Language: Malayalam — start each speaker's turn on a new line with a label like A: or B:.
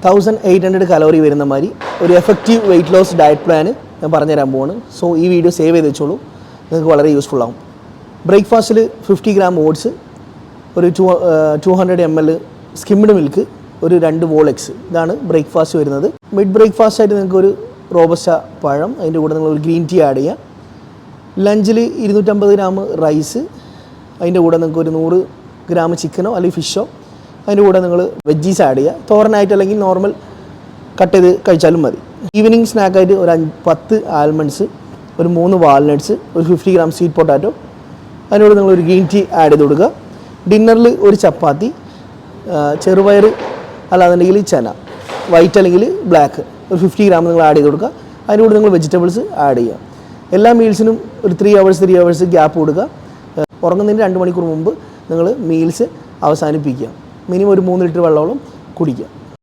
A: 1800 കലോറി വരുന്ന മാതിരി ഒരു effective weight loss diet plan ഞാൻ പറഞ്ഞുതരാൻ പോവാണ്. സോ ഈ വീഡിയോ സേവ് ചെയ്ത് വെച്ചോളൂ, നിങ്ങൾക്ക് വളരെ യൂസ്ഫുൾ ആവും. ബ്രേക്ക്ഫാസ്റ്റിൽ 50 ഗ്രാം ഓട്സ്, ഒരു 200 ml സ്കിംഡ് മിൽക്ക്, ഒരു 2 വോൾ എഗ്സ്, ഇതാണ് ബ്രേക്ക്ഫാസ്റ്റ് വരുന്നത്. മിഡ് ബ്രേക്ക്ഫാസ്റ്റ് ആയിട്ട് നിങ്ങൾക്ക് ഒരു റോബസ്റ്റ പഴം, അതിൻ്റെ കൂടെ നിങ്ങൾ ഒരു ഗ്രീൻ ടീ ആഡ് ചെയ്യുക. ലഞ്ചിൽ 250 ഗ്രാം റൈസ്, അതിൻ്റെ കൂടെ നിങ്ങൾക്ക് ഒരു 100 ഗ്രാം ചിക്കനോ അല്ലെങ്കിൽ ഫിഷോ, അതിൻ്റെ കൂടെ നിങ്ങൾ വെജീസ് ആഡ് ചെയ്യുക. തോരനായിട്ട് അല്ലെങ്കിൽ നോർമൽ കട്ട് ചെയ്ത് കഴിച്ചാലും മതി. ഈവനിങ് സ്നാക്കായിട്ട് ഒരു 10 ആൽമണ്ട്സ്, ഒരു 3 വാൾനട്ട്സ്, ഒരു 50 ഗ്രാം സ്വീറ്റ് പൊട്ടാറ്റോ, അതിനോട് നിങ്ങൾ ഒരു ഗ്രീൻ ടീ ആഡ് ചെയ്ത് കൊടുക്കുക. ഡിന്നറിൽ ഒരു ചപ്പാത്തി, ചെറുപയർ അല്ലാന്നുണ്ടെങ്കിൽ ചന, വൈറ്റ് അല്ലെങ്കിൽ ബ്ലാക്ക്, ഒരു 50 ഗ്രാം നിങ്ങൾ ആഡ് ചെയ്ത് കൊടുക്കുക. അതിനോട് നിങ്ങൾ വെജിറ്റബിൾസ് ആഡ് ചെയ്യുക. എല്ലാ മീൽസിനും ഒരു 3 hours ഗ്യാപ്പ് കൊടുക്കുക. ഉറങ്ങുന്നതിന് 2 മണിക്കൂർ മുമ്പ് നിങ്ങൾ മീൽസ് അവസാനിപ്പിക്കുക. മിനിമം ഒരു 3 ലിറ്റർ വെള്ളത്തോളം കുടിക്കുക.